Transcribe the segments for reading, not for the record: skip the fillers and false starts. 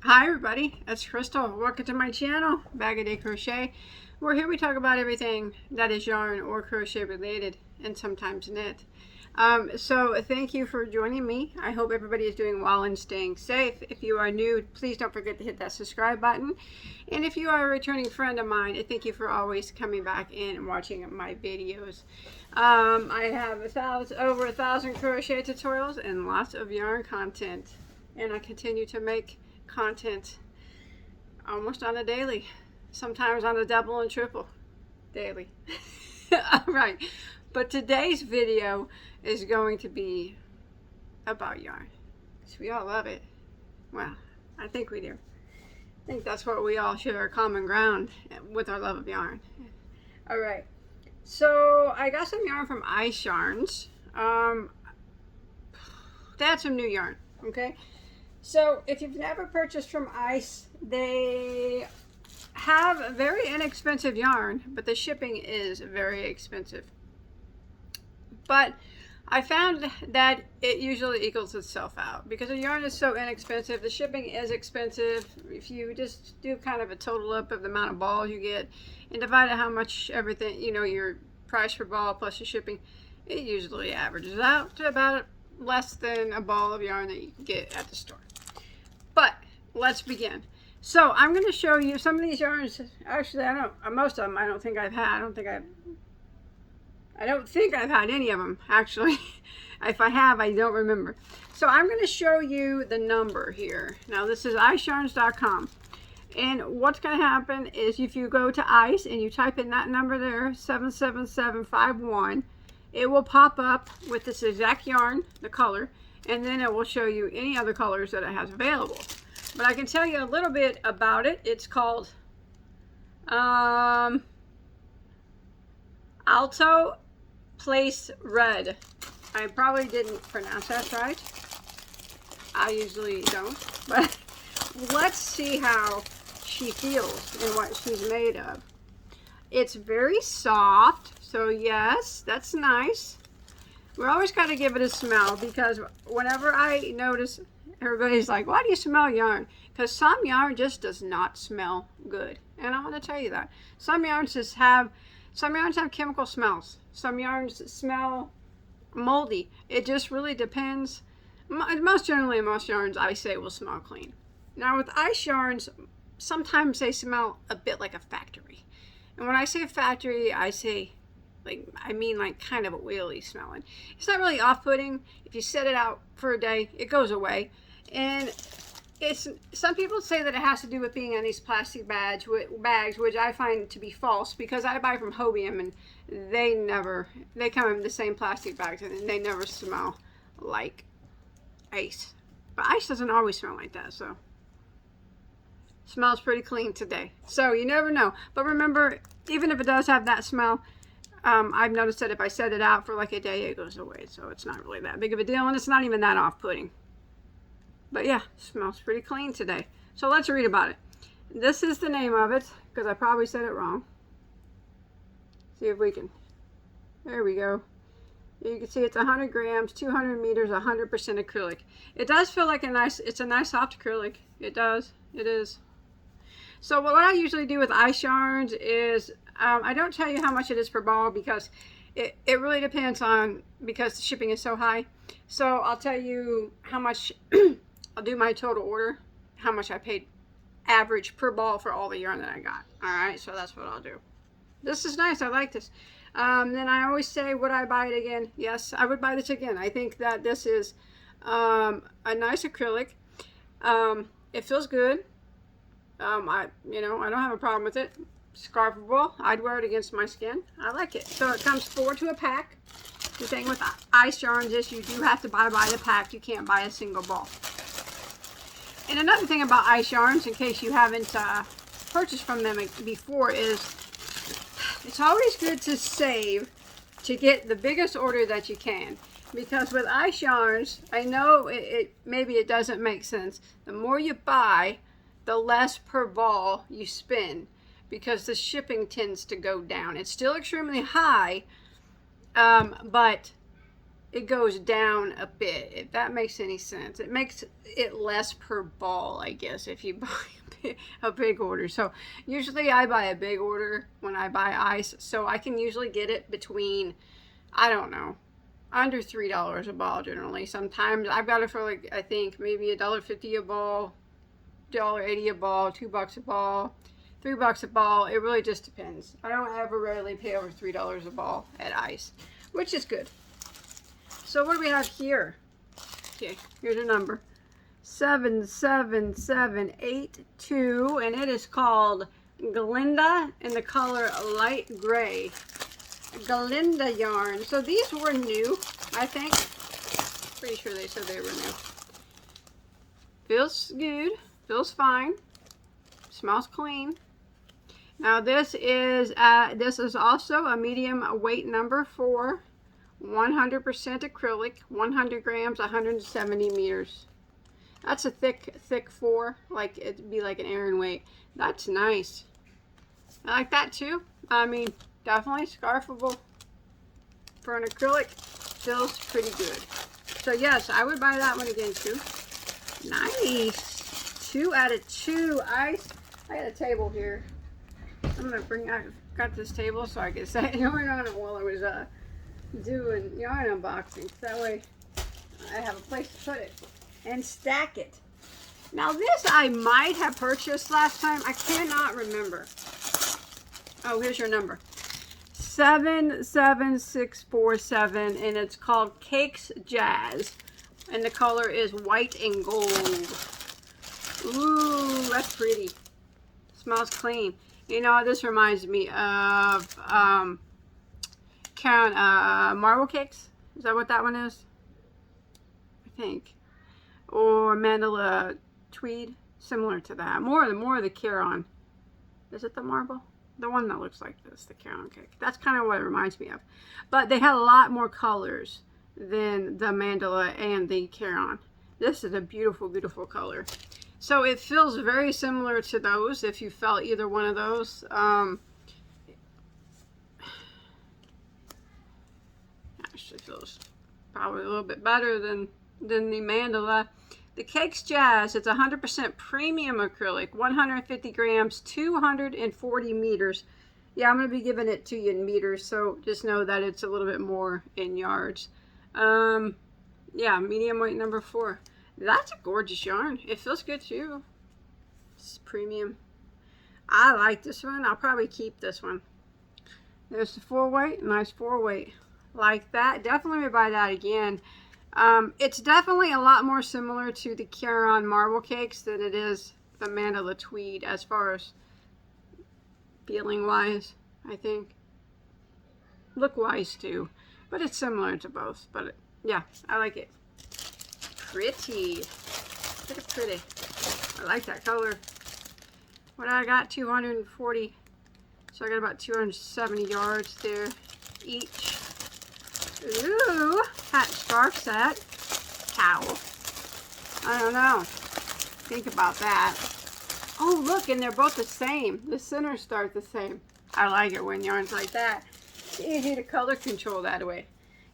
Hi everybody, it's Crystal. Welcome to my channel, Bagoday Crochet. Where here we talk about everything that is yarn or crochet related and sometimes knit. So thank you for joining me. I hope everybody is doing well and staying safe. If you are new, please don't forget to hit that subscribe button. And if you are a returning friend of mine, thank you for always coming back and watching my videos. I have over 1,000 crochet tutorials and lots of yarn content. And I continue to make content almost on a daily, sometimes on a double and triple daily. All right, but today's video is going to be about yarn, because we all love it. Well, I think we do. I think that's what we all share, common ground with our love of yarn. All right, so I got some yarn from Ice Yarns. They had some new yarn, okay? So if you've never purchased from Ice, they have very inexpensive yarn, but the shipping is very expensive. But I found that it usually equals itself out because the yarn is so inexpensive. The shipping is expensive. If you just do kind of a total up of the amount of balls you get and divide it how much everything, you know, your price per ball plus your shipping, it usually averages out to about less than a ball of yarn that you can get at the store. But let's begin. So I'm going to show you some of these yarns. Actually, most of them I don't think I've had. I don't think I've had any of them, actually. If I have, I don't remember. So I'm going to show you the number here. Now this is iceyarns.com. And what's going to happen is if you go to Ice and you type in that number there, 77751, it will pop up with this exact yarn, the color, and then it will show you any other colors that it has available. But I can tell you a little bit about it. It's called Alto Place Red. I probably didn't pronounce that right. I usually don't. But let's see how she feels and what she's made of. It's very soft, so yes, that's nice. We're always got to give it a smell, because whenever I notice, everybody's like, why do you smell yarn? Because some yarn just does not smell good. And I want to tell you that. Some yarns have chemical smells. Some yarns smell moldy. It just really depends. Most generally, most yarns I say will smell clean. Now with Ice Yarns, sometimes they smell a bit like a factory. And when I say factory, I mean kind of a oily smelling. It's not really off-putting. If you set it out for a day, it goes away. And some people say that it has to do with being in these plastic bags, which I find to be false, because I buy from Hobium and they come in the same plastic bags and they never smell like Ice. But Ice doesn't always smell like that, so smells pretty clean today. So you never know. But remember, even if it does have that smell, I've noticed that if I set it out for like a day, it goes away. So it's not really that big of a deal, and it's not even that off-putting. But yeah, smells pretty clean today. So let's read about it. This is the name of it, because I probably said it wrong. See if we can. There we go. You can see it's 100 grams, 200 meters, 100% acrylic. It does feel like it's a nice soft acrylic. It does. It is. So what I usually do with Ice Yarns is I don't tell you how much it is per ball, because it really depends on, because the shipping is so high. So I'll tell you how much, I'll do my total order, how much I paid average per ball for all the yarn that I got. All right, so that's what I'll do. This is nice. I like this. Then I always say, would I buy it again? Yes, I would buy this again. I think that this is a nice acrylic. It feels good. I don't have a problem with it. Scarfable. I'd wear it against my skin. I like it. So it comes 4 to a pack. The thing with Ice Yarns is you do have to buy the pack. You can't buy a single ball. And another thing about Ice Yarns, in case you haven't purchased from them before, is it's always good to save to get the biggest order that you can. Because with Ice Yarns, I know maybe it doesn't make sense. The more you buy, the less per ball you spend, because the shipping tends to go down. It's still extremely high, but it goes down a bit, if that makes any sense. It makes it less per ball, I guess, if you buy a big order. So usually I buy a big order when I buy ice, so I can usually get it between, I don't know, under $3 a ball generally. Sometimes I've got it for, like, I think maybe $1.50 a ball, $1.80 a ball, $2 a ball, $3 a ball. It really just depends. I don't ever rarely pay over $3 a ball at ice, which is good. So what do we have here? Okay, here's a number. 77782, and it is called Glinda in the color light gray. Glinda yarn. So these were new, I think. Pretty sure they said they were new. Feels good. Feels fine. Smells clean. Now this is also a medium weight number 4. 100% acrylic, 100 grams, 170 meters. That's a thick 4, like it'd be like an Aran weight. That's nice. I like that too. I mean, definitely scarfable for an acrylic. Feels pretty good. So yes, I would buy that one again too. Nice. 2 out of 2 ice. I got a table here. I'm gonna bring. I got this table so I can set yarn on it while I was doing yarn unboxings. That way I have a place to put it and stack it. Now this I might have purchased last time. I cannot remember. Oh, here's your number. 77647, and it's called Cakes Jazz, and the color is white and gold. Ooh, that's pretty. Smells clean. You know, this reminds me of marble cakes. Is that what that one is? I think. Or mandala tweed, similar to that. More of the Caron. Is it the marble? The one that looks like this, the Caron cake. That's kind of what it reminds me of. But they had a lot more colors than the mandala and the Caron. This is a beautiful, beautiful color. So it feels very similar to those, if you felt either one of those. Actually feels probably a little bit better than the mandala. The Cakes Jazz, it's 100% premium acrylic, 150 grams, 240 meters. Yeah, I'm going to be giving it to you in meters, so just know that it's a little bit more in yards. Yeah, medium weight number 4. That's a gorgeous yarn. It feels good too. It's premium. I like this one. I'll probably keep this one. There's the 4 weight. Nice 4 weight. Like that. Definitely would buy that again. It's definitely a lot more similar to the Caron marble cakes than it is the mandala tweed as far as feeling wise, I think. Look wise too. But it's similar to both. But yeah, I like it. Pretty. Look at pretty. I like that color. What I got, 240. So I got about 270 yards there each. Ooh, hat scarf set. Towel. I don't know. Think about that. Oh, look, and they're both the same. The centers start the same. I like it when yarn's like that. It's easy to color control that way.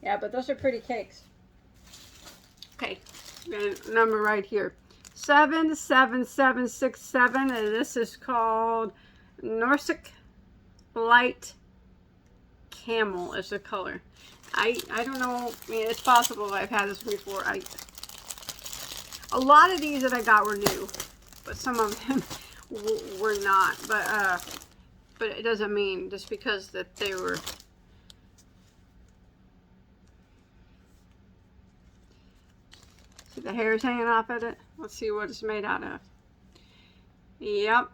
Yeah, but those are pretty cakes. Okay, got a number right here. 77767, and this is called Nordic Light Camel is the color. I don't know. I mean, it's possible I've had this before. A lot of these that I got were new, but some of them were not. But it doesn't mean just because that they were. See the hair's hanging off of it. Let's see what it's made out of. Yep.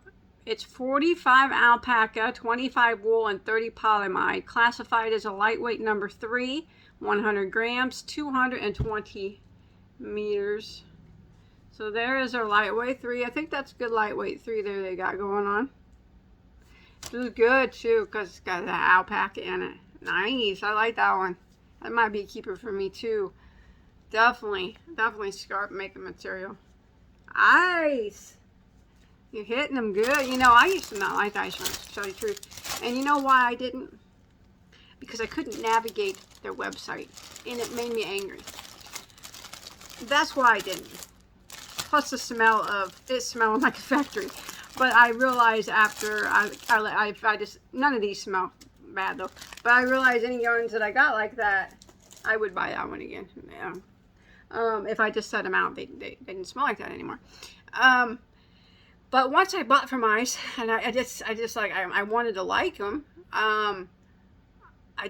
It's 45 alpaca, 25 wool, and 30 polyamide. Classified as a lightweight number 3, 100 grams, 220 meters. So there is our lightweight 3. I think that's good lightweight 3 there they got going on. This is good too because it's got that alpaca in it. Nice. I like that one. That might be a keeper for me too. Definitely scarf making material. Ice. You're hitting them good. You know, I used to not like ice yarns, to tell you the truth. And you know why I didn't? because I couldn't navigate their website, and it made me angry. That's why I didn't. Plus the smell of it smelling like a factory. But I realized after I just, none of these smell bad though. But I realized any yarns that I got like that, I would buy that one again. Yeah. If I just set them out, they didn't smell like that anymore. But once I bought from Ice, and I wanted to like them. I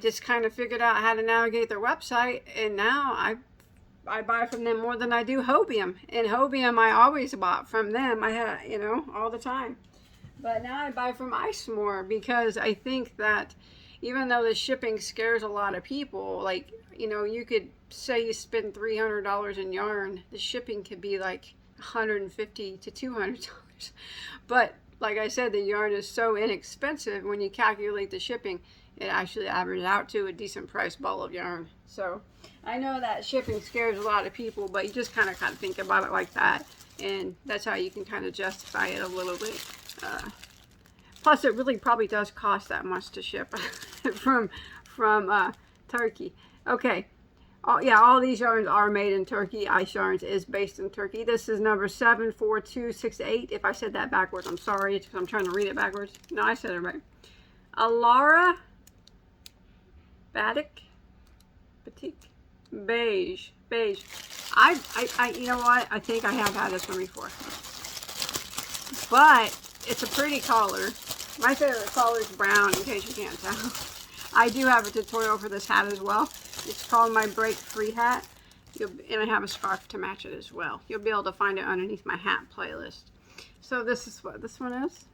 just kind of figured out how to navigate their website, and now I buy from them more than I do Hobium. And Hobium, I always bought from them. I had, you know, all the time. But now I buy from Ice more because I think that even though the shipping scares a lot of people, like, you know, you could say you spend $300 in yarn, the shipping could be like $150 to $200. But like I said, the yarn is so inexpensive when you calculate the shipping, it actually averages out to a decent price ball of yarn. So I know that shipping scares a lot of people, but you just kind of think about it like that, and that's how you can kind of justify it a little bit. Plus, it really probably does cost that much to ship from Turkey. Okay. All these yarns are made in Turkey. Ice Yarns is based in Turkey. This is number 74268. If I said that backwards, I'm sorry. It's because I'm trying to read it backwards. No, I said it right. Alara Batik Beige. I you know what? I think I have had this one before. But it's a pretty color. My favorite color is brown, in case you can't tell. I do have a tutorial for this hat as well. It's called my Break Free hat. And I have a scarf to match it as well. You'll be able to find it underneath my hat playlist. So this is what this one is.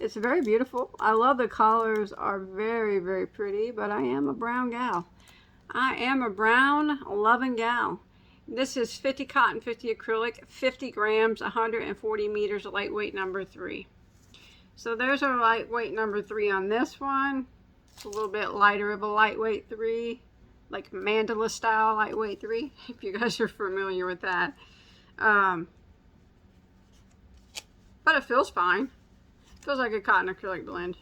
It's very beautiful. I love the colors, are very, very pretty, but I am a brown gal. I am a brown loving gal. This is 50 cotton, 50 acrylic, 50 grams, 140 meters, lightweight number 3. So there's our lightweight number 3 on this one. It's a little bit lighter of a lightweight 3, like mandala style lightweight 3, if you guys are familiar with that. But it feels fine. Feels like a cotton acrylic blend.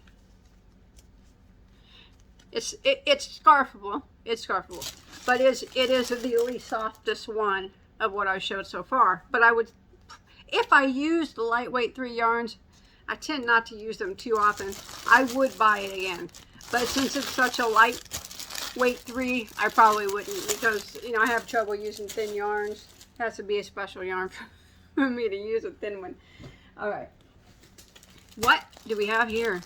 It's scarfable. It's scarfable. But it is the least softest one of what I showed so far. But I would, if I used the lightweight 3 yarns, I tend not to use them too often. I would buy it again. But since it's such a lightweight 3, I probably wouldn't, because, you know, I have trouble using thin yarns. It has to be a special yarn for me to use a thin one. All right. What do we have here?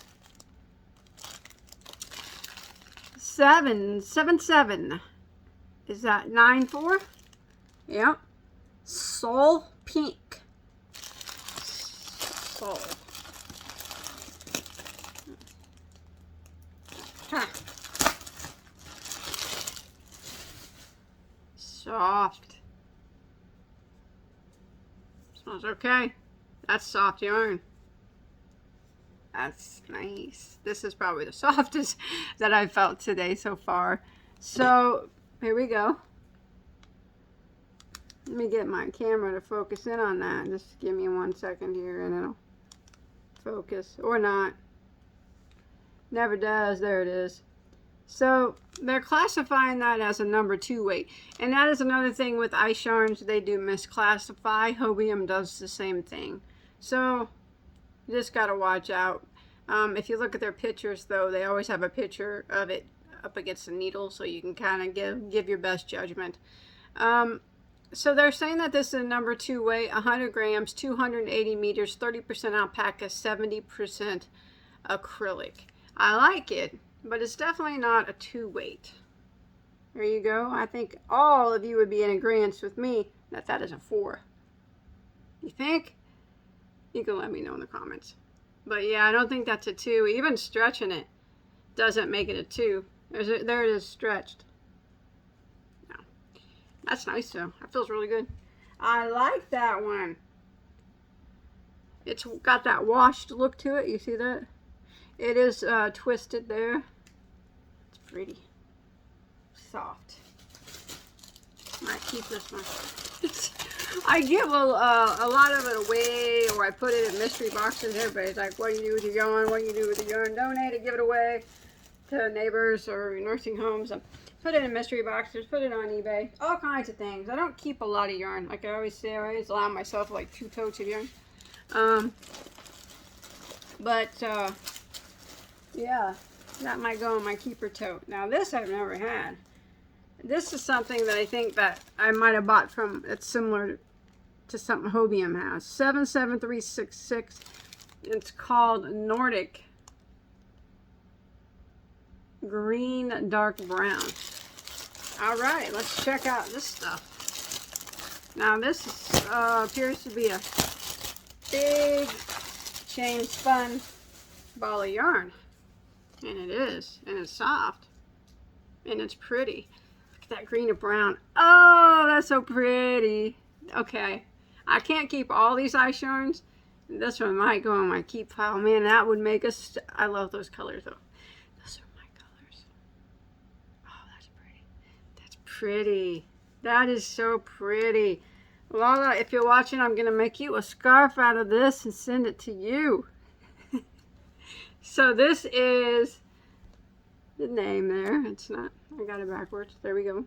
777. Is that 94? Yep. Soul Pink. Soul. Huh. Soft. Smells okay. That's soft yarn. That's nice. This is probably the softest that I've felt today so far. So here we go. Let me get my camera to focus in on that. Just give me 1 second here and it'll focus. Or not. Never does. There it is. So they're classifying that as a number 2 weight. And that is another thing with ice yarns. They do misclassify. Hobium does the same thing. So you just got to watch out. If you look at their pictures, though, they always have a picture of it up against the needle, so you can kind of give your best judgment. So they're saying that this is a number 2 weight, 100 grams, 280 meters, 30% alpaca, 70% acrylic. I like it, but it's definitely not a 2 weight. There you go. I think all of you would be in agreement with me that that is a 4. You think? You can let me know in the comments. But yeah, I don't think that's a 2. Even stretching it doesn't make it a 2. There it is stretched. No. That's nice though. That feels really good. I like that one. It's got that washed look to it. You see that? It is twisted there. It's pretty. Soft. I might keep this one. I give a lot of it away, or I put it in mystery boxes. Everybody's like, what do you do with your yarn? What do you do with the yarn? Donate it, give it away. to neighbors or nursing homes. Put it in mystery boxes, put it on eBay, all kinds of things. I don't keep a lot of yarn. Like I always say, I always allow myself like 2 totes of yarn. Yeah, that might go in my keeper tote. Now this I've never had. This is something that I think that I might have bought from, it's similar to something Hobium has. 77366. It's called Nordic Green Dark Brown. All right, let's check out this stuff. Now this is, appears to be a big chain spun ball of yarn. And it is. And it's soft. And it's pretty. Look at that green and brown. Oh, that's so pretty. Okay. I can't keep all these ice yarns. This one might go in my keep pile. Man, that would make us... I love those colors, though. Those are my colors. Oh, that's pretty. That's pretty. That is so pretty. Lala, if you're watching, I'm going to make you a scarf out of this and send it to you. So this is the name there. It's not... I got it backwards. There we go.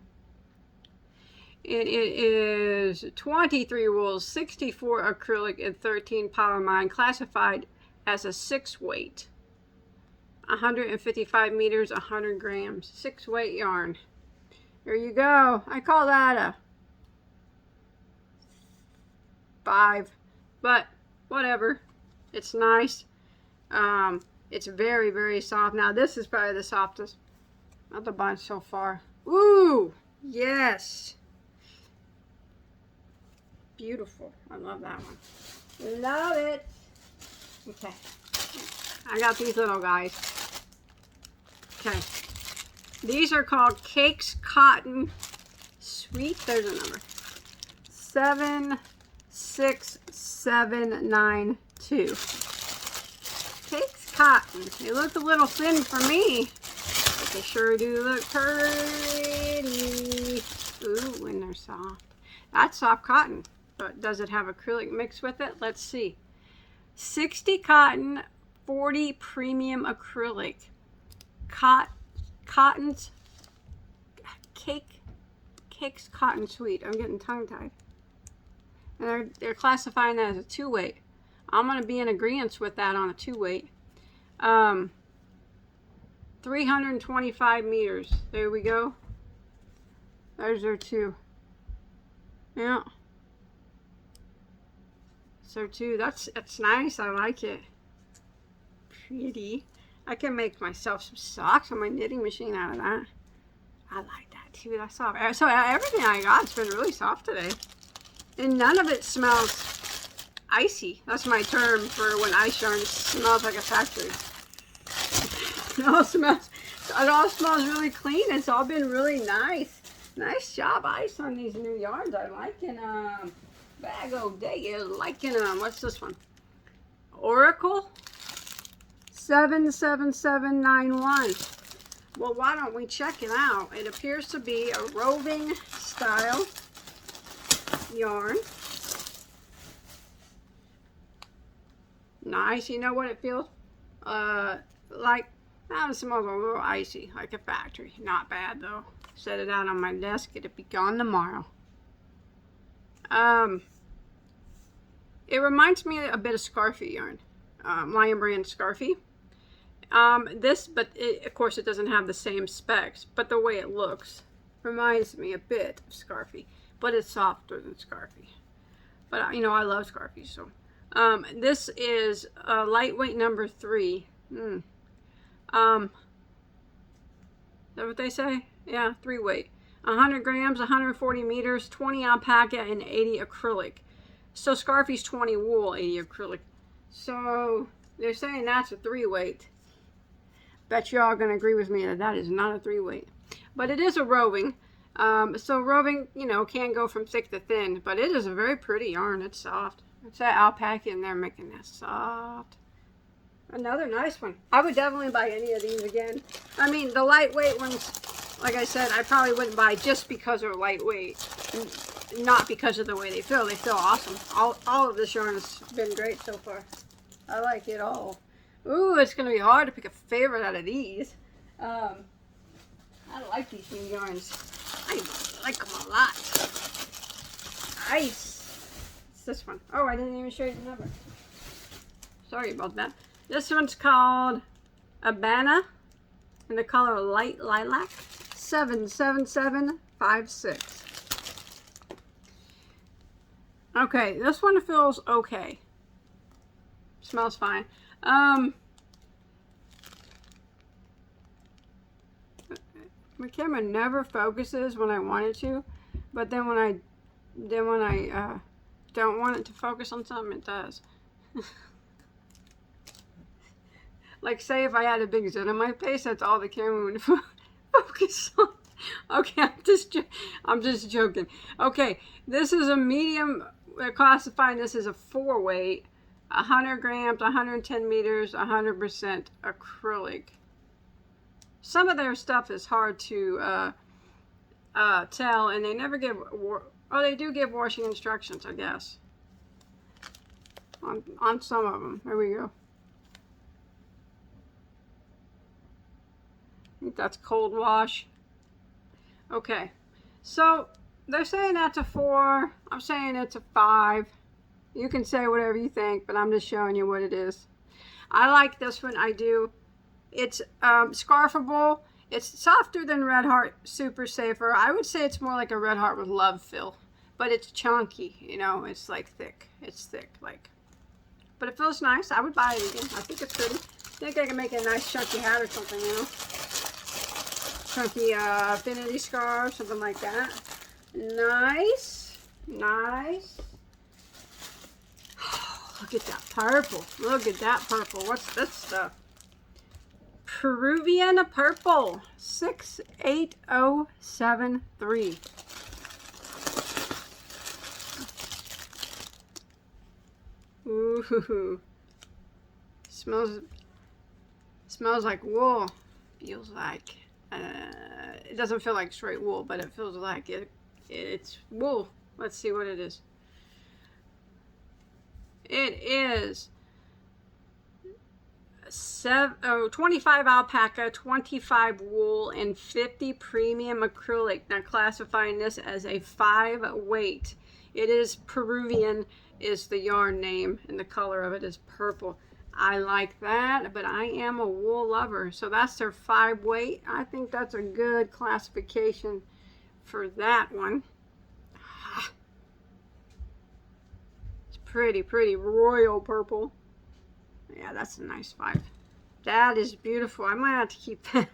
And it is 23 wools, 64 acrylic, and 13 polyamide, classified as a 6 weight. 155 meters, 100 grams. 6 weight yarn. There you go. I call that a 5. But whatever. It's nice. It's very, very soft. Now this is probably the softest of the bunch so far. Ooh! Yes! Beautiful. I love that one. Love it. Okay. I got these little guys. Okay. These are called Cakes Cotton Sweet. There's a number. 76792. Cakes Cotton. They look a little thin for me, but they sure do look pretty. Ooh, and they're soft. That's soft cotton. But does it have acrylic mixed with it? Let's see. 60 cotton, 40 premium acrylic. Cotton's Cakes Cotton Sweet. I'm getting tongue-tied. And they're classifying that as a 2 weight. I'm going to be in agreement with that on a 2 weight. 325 meters. There we go. There's their 2. Yeah. So too, that's nice. I like it. Pretty. I can make myself some socks on my knitting machine out of that. I like that too. That's soft. So everything I got's been really soft today, and none of it smells icy. That's my term for when ice yarn smells like a factory. It all smells really clean. It's all been really nice. Nice job, Ice, on these new yarns. I liking Bagoday is liking them. What's this one? Oracle 77791. Well, why don't we check it out? It appears to be a roving style yarn. Nice. You know what it feels like? It smells a little icy, like a factory. Not bad though. Set it out on my desk. It'll be gone tomorrow. It reminds me a bit of Scarfy yarn, Lion Brand Scarfy. Of course, it doesn't have the same specs, but the way it looks reminds me a bit of Scarfy, but it's softer than Scarfy. But you know, I love Scarfy, so this is lightweight number 3. Is that what they say? Yeah, 3 weight. 100 grams, 140 meters, 20 alpaca, and 80 acrylic. So Scarfy's 20 wool, 80 acrylic. So they're saying that's a 3 weight. Bet you all going to agree with me that that is not a 3 weight. But it is a roving. So roving, you know, can go from thick to thin. But it is a very pretty yarn. It's soft. It's that alpaca in there making that soft. Another nice one. I would definitely buy any of these again. I mean, the lightweight ones, like I said, I probably wouldn't buy just because they're lightweight. Not because of the way they feel. They feel awesome. All of this yarn has been great so far. I like it all. Ooh, it's going to be hard to pick a favorite out of these. I like these new yarns. I like them a lot. Nice. It's this one. Oh, I didn't even show you the number. Sorry about that. This one's called Abana in the color light lilac. 77756. Okay, this one feels okay. Smells fine. My camera never focuses when I want it to, but then when I don't want it to focus on something, it does. Like, say if I had a big zit on my face, that's all the camera would focus on. Okay, I'm just joking. Okay, this is a medium. We're classifying this as a 4 weight, 100 grams, 110 meters, 100% acrylic. Some of their stuff is hard to tell, and they never give, they do give washing instructions, I guess. On some of them. There we go. I think that's cold wash. Okay, so they're saying that's a 4. I'm saying it's a 5. You can say whatever you think, but I'm just showing you what it is. I like this one. I do. It's scarfable. It's softer than Red Heart Super Safer. I would say it's more like a Red Heart with love fill, but it's chunky. You know, it's like thick. It's thick, like. But it feels nice. I would buy it again. I think it's pretty. I think I can make a nice chunky hat or something, you know. Chunky affinity scarf, something like that. Nice. Nice. Oh, look at that purple. Look at that purple. What's this stuff? Peruvian purple. 68073. Ooh. Smells like wool. Feels like. It doesn't feel like straight wool, but it feels like it's wool. Let's see what it is. It is 25 alpaca, 25 wool, and 50 premium acrylic. Now classifying this as a 5 weight. It is Peruvian is the yarn name, and the color of it is purple. I like that, but I am a wool lover. So that's their 5 weight. I think that's a good classification for that one. It's pretty royal purple. Yeah, that's a nice 5. That is beautiful. I might have to keep that.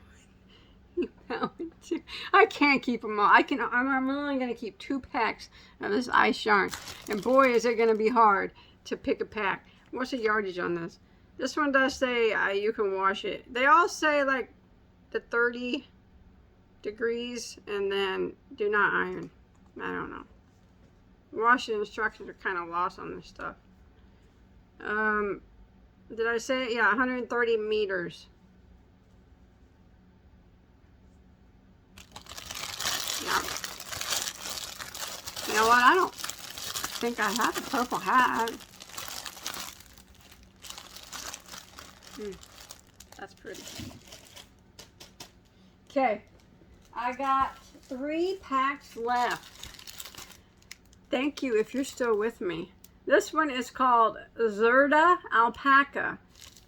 I can't keep them all. I'm only going to keep 2 packs of this ice yarn. And boy, is it going to be hard to pick a pack. What's the yardage on this? This one does say you can wash it. They all say like the 30 degrees and then do not iron. I don't know. Washing instructions are kind of lost on this stuff. Did I say it? Yeah, 130 meters. Yeah. You know what? I don't think I have a purple hat. That's pretty. Okay, I got 3 packs left. Thank you if you're still with me. This one is called Zerda Alpaca,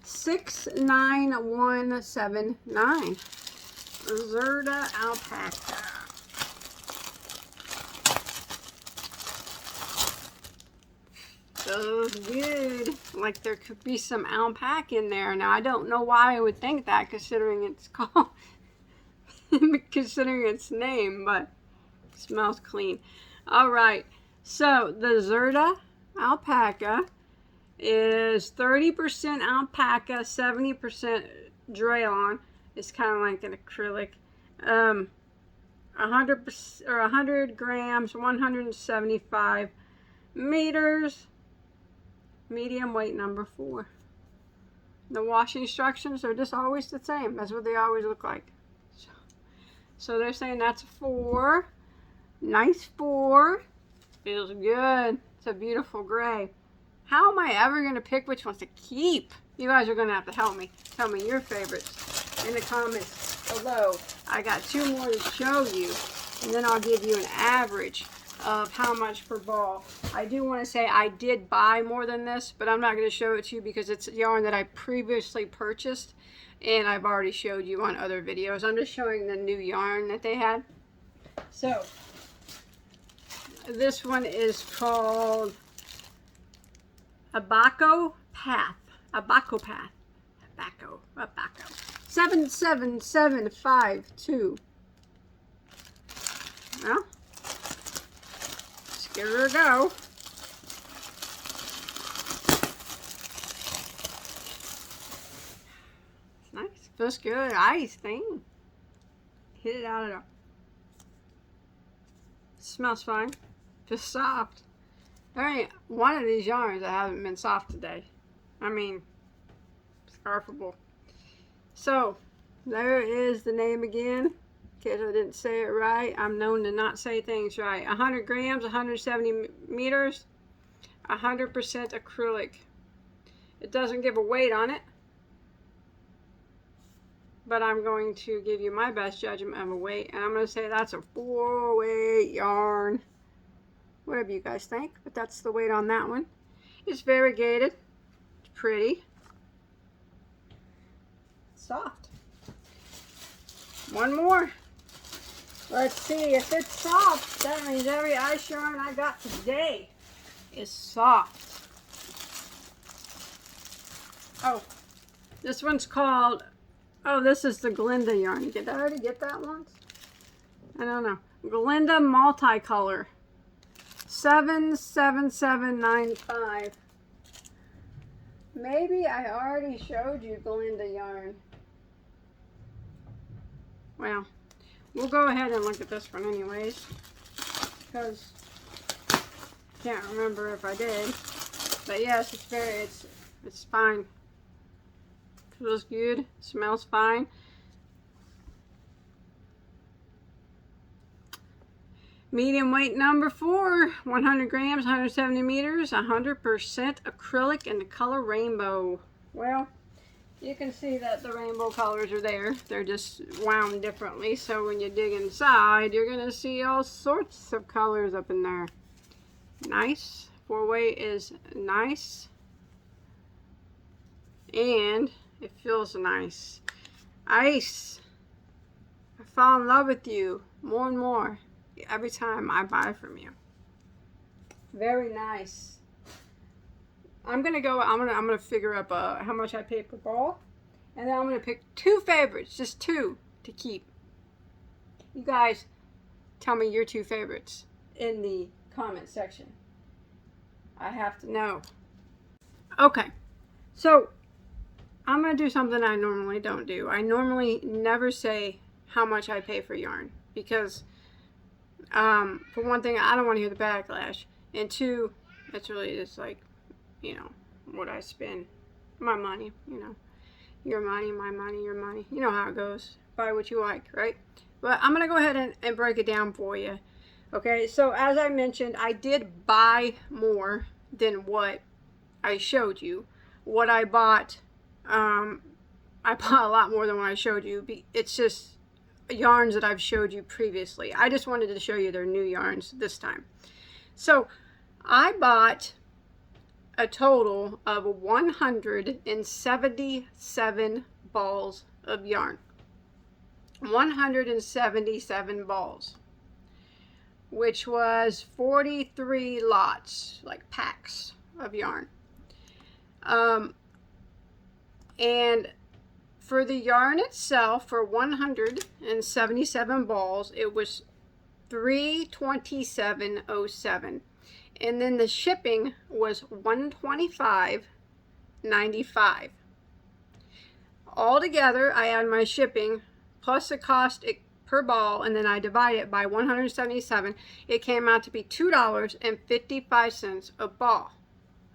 69179. Zerda Alpaca. So good. Like there could be some alpaca in there. Now I don't know why I would think that, considering it's called, considering its name, but it smells clean. All right. So the Zerda Alpaca is 30% alpaca, 70% rayon. It's kind of like an acrylic. 100 grams, 175 meters. Medium weight number 4. The washing instructions are just always the same. That's what they always look like. So they're saying that's a 4. Nice 4. Feels good. It's a beautiful gray. How am I ever going to pick which ones to keep? You guys are going to have to help me. Tell me your favorites in the comments. below. I got 2 more to show you, and then I'll give you an average of how much per ball. I do want to say I did buy more than this, but I'm not going to show it to you because it's yarn that I previously purchased and I've already showed you on other videos. I'm just showing the new yarn that they had. So this one is called Abaco Path. Abaco Path. Abaco. 77752. Well, let's give her a go. It's nice. Feels good. Ice thing. Hit it out of there. Smells fine. Just soft. There ain't one of these yarns that haven't been soft today. I mean, scarfable. So, there is the name again. In case I didn't say it right. I'm known to not say things right. 100 grams, 170 meters, 100% acrylic. It doesn't give a weight on it, but I'm going to give you my best judgment of a weight, and I'm going to say that's a 4-weight yarn. Whatever you guys think, but that's the weight on that one. It's variegated. It's pretty. Soft. One more. Let's see if it's soft. That means every ice yarn I got today is soft. Oh, this one's called, oh, this is the Glinda yarn. Did I already get that once? I don't know. Glinda multicolor. 77795. Maybe I already showed you Belinda yarn. Well, we'll go ahead and look at this one anyways, because I can't remember if I did. But yes, it's fine. Feels good. Smells fine. Medium weight number 4, 100 grams, 170 meters, 100% acrylic, and the color rainbow. Well, you can see that the rainbow colors are there. They're just wound differently. So when you dig inside, you're going to see all sorts of colors up in there. Nice. 4-weight is nice. And it feels nice. Ice. I fall in love with you more and more every time I buy from you. Very nice. I'm gonna figure up how much I pay per ball, and then I'm gonna pick 2 favorites, just 2 to keep. You guys tell me your 2 favorites in the comment section. I have to know. Okay, so I'm gonna do something I normally don't do. I normally never say how much I pay for yarn because for one thing, I don't want to hear the backlash, and 2, it's really just like, you know, what I spend my money, you know, your money, my money, your money, you know how it goes. Buy what you like, right? But I'm gonna go ahead and break it down for you. Okay, so as I mentioned, I did buy more than what I showed you. What I bought, I bought a lot more than what I showed you. It's just yarns that I've showed you previously. I just wanted to show you their new yarns this time. So I bought a total of 177 balls of yarn. 177 balls, which was 43 lots, like packs of yarn. And for the yarn itself, for 177 balls, it was $327.07, and then the shipping was $125.95. Altogether, I add my shipping plus the cost per ball, and then I divide it by 177. It came out to be $2.55 a ball.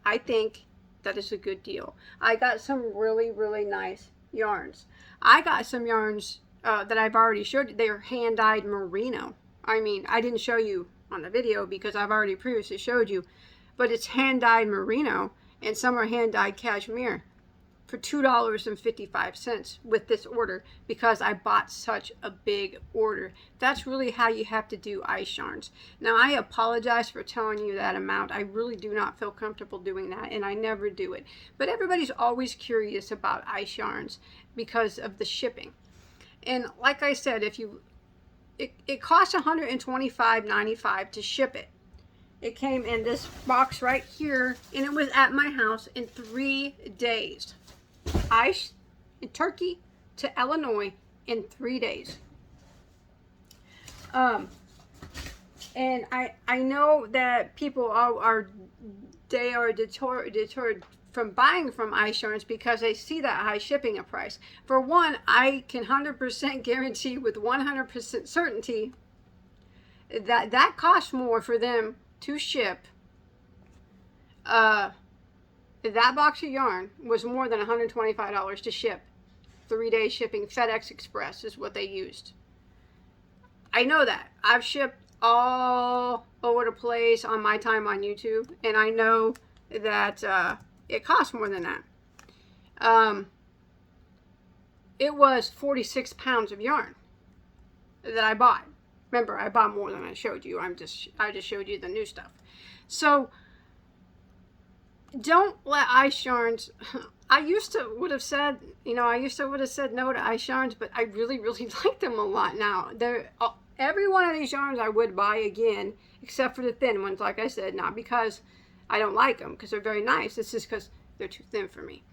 I think that is a good deal. I got some really, really nice yarns. I got some yarns that I've already showed you. They are hand-dyed merino. I mean, I didn't show you on the video because I've already previously showed you, but it's hand-dyed merino, and some are hand-dyed cashmere. for $2.55 with this order because I bought such a big order. That's really how you have to do ice yarns. Now, I apologize for telling you that amount. I really do not feel comfortable doing that, and I never do it. But everybody's always curious about ice yarns because of the shipping. And like I said, it costs $125.95 to ship it. It came in this box right here, and it was at my house in 3 days. Ice in Turkey to Illinois in 3 days. And I know that people are deterred from buying from ice yarns because they see that high shipping price. For one, I can 100% guarantee with 100% certainty that that costs more for them to ship. That box of yarn was more than $125 to ship. 3-day shipping. FedEx Express is what they used. I know that. I've shipped all over the place on my time on YouTube, and I know that it costs more than that. It was 46 pounds of yarn that I bought. Remember, I bought more than I showed you. I just showed you the new stuff. So don't let ice yarns. I used to would have said no to ice yarns, but I really like them a lot now. Every one of these yarns I would buy again, except for the thin ones. Like I said, not because I don't like them, because they're very nice. It's just because they're too thin for me.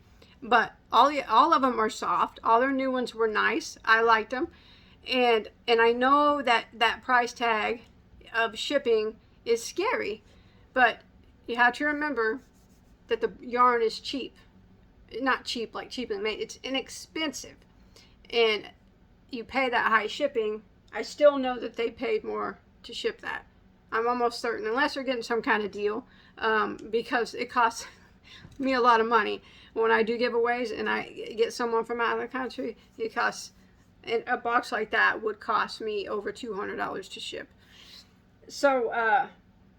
But all of them are soft. All their new ones were nice. I liked them. And I know that price tag of shipping is scary, but you have to remember that the yarn is cheap. Not cheap like cheaply made. It's inexpensive. And you pay that high shipping. I still know that they paid more to ship that. I'm almost certain, unless they're getting some kind of deal, because it costs me a lot of money. When I do giveaways and I get someone from out of the country, it costs. And a box like that would cost me over $200 to ship. So,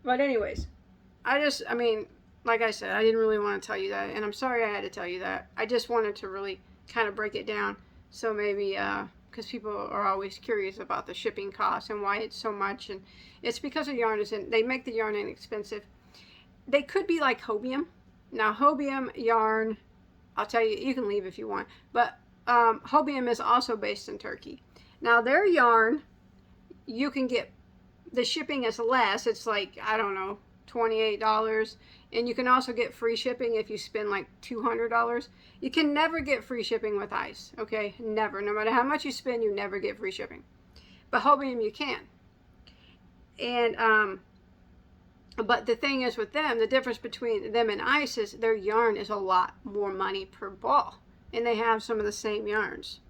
but anyways, I mean, like I said, I didn't really want to tell you that, and I'm sorry I had to tell you that. I just wanted to really kind of break it down, so maybe, because people are always curious about the shipping costs and why it's so much, and it's because the yarn they make the yarn inexpensive. They could be like Hobium. Now, Hobium yarn, I'll tell you, you can leave if you want, but Hobium is also based in Turkey. Now, their yarn, you can get, the shipping is less. It's like, I don't know, $28. And you can also get free shipping if you spend like $200. You can never get free shipping with ice, okay? Never. No matter how much you spend, you never get free shipping. But Hobium, you can. And, but the thing is with them, the difference between them and ice is their yarn is a lot more money per ball. And they have some of the same yarns.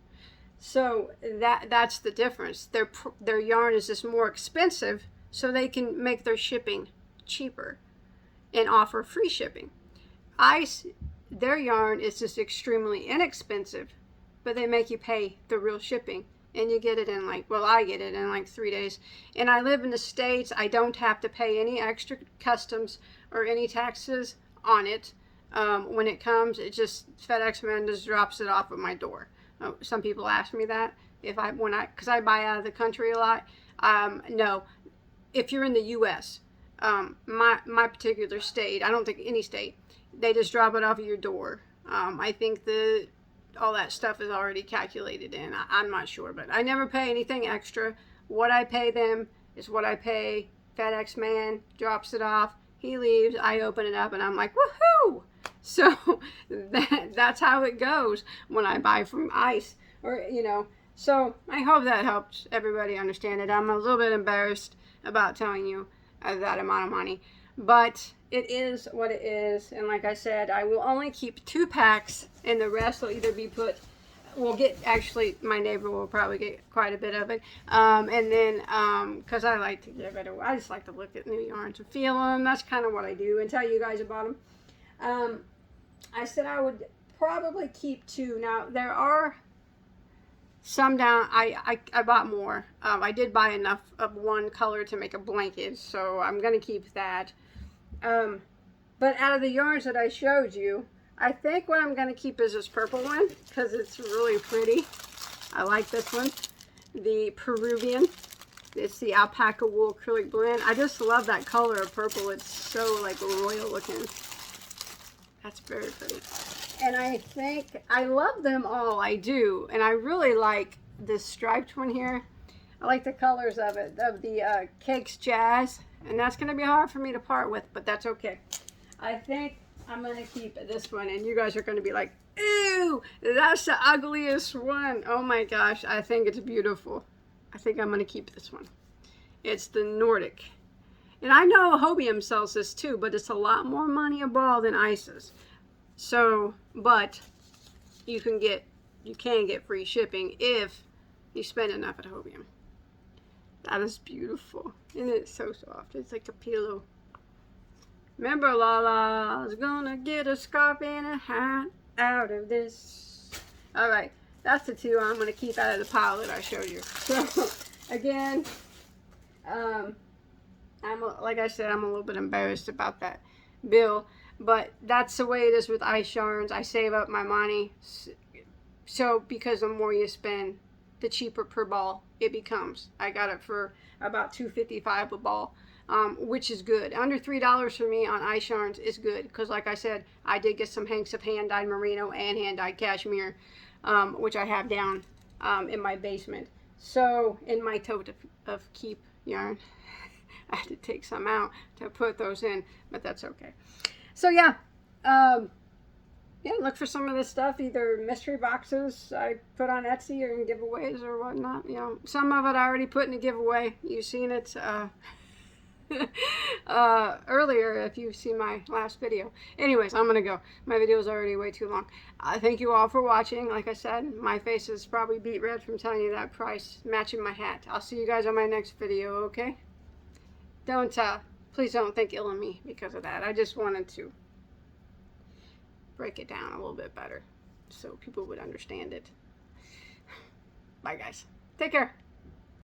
So that's the difference. Their yarn is just more expensive, so they can make their shipping cheaper and offer free shipping. Ice, their yarn is just extremely inexpensive, but they make you pay the real shipping. And you get it in I get it in like 3 days. And I live in the States. I don't have to pay any extra customs or any taxes on it. When it comes, it just, FedEx man just drops it off at my door. Some people ask me that because I buy out of the country a lot. No, if you're in the U.S., my particular state, I don't think any state, they just drop it off at your door. I think all that stuff is already calculated in. I'm not sure, but I never pay anything extra. What I pay them is what I pay. FedEx man drops it off. He leaves. I open it up, and I'm like, woohoo! So that's how it goes when I buy from ice, So I hope that helps everybody understand it. I'm a little bit embarrassed about telling you that amount of money, but it is what it is. And like I said, I will only keep 2 packs, and the rest will either be put. Actually, my neighbor will probably get quite a bit of it. And then, because I like to give it away. I just like to look at new yarns and feel them. That's kind of what I do, and tell you guys about them. I said I would probably keep 2. Now, there are some down. I bought more. I did buy enough of one color to make a blanket, so I'm going to keep that. But out of the yarns that I showed you, I think what I'm going to keep is this purple one because it's really pretty. I like this one. The Peruvian. It's the Alpaca Wool Acrylic Blend. I just love that color of purple. It's so like royal looking. That's very pretty. And I think I love them all. I do. And I really like this striped one here. I like the colors of it, of the Cakes Jazz. And that's going to be hard for me to part with, but that's okay. I think I'm going to keep this one. And you guys are going to be like, ew, that's the ugliest one. Oh my gosh, I think it's beautiful. I think I'm going to keep this one. It's the Nordic. And I know Hobium sells this too, but it's a lot more money a ball than Isis. So, but you can get free shipping if you spend enough at Hobium. That is beautiful. And it's so soft. It's like a pillow. Remember, Lala's gonna get a scarf and a hat out of this. Alright, that's the two I'm gonna keep out of the pile that I showed you. So, again, like I said, I'm a little bit embarrassed about that bill. But that's the way it is with ice yarns. I save up my money. So, because the more you spend, the cheaper per ball it becomes. I got it for about $2.55 a ball, which is good. Under $3 for me on ice yarns is good because, like I said, I did get some hanks of hand-dyed merino and hand-dyed cashmere, which I have down in my basement. So, in my tote of keep yarn, I had to take some out to put those in, but that's okay. So, yeah. Yeah, look for some of this stuff, either mystery boxes I put on Etsy or in giveaways or whatnot. You know, some of it I already put in a giveaway. You've seen it earlier if you've seen my last video. Anyways, I'm going to go. My video is already way too long. Thank you all for watching. Like I said, my face is probably beet red from telling you that price matching my hat. I'll see you guys on my next video, okay? Please don't think ill of me because of that. I just wanted to break it down a little bit better so people would understand it. Bye, guys. Take care.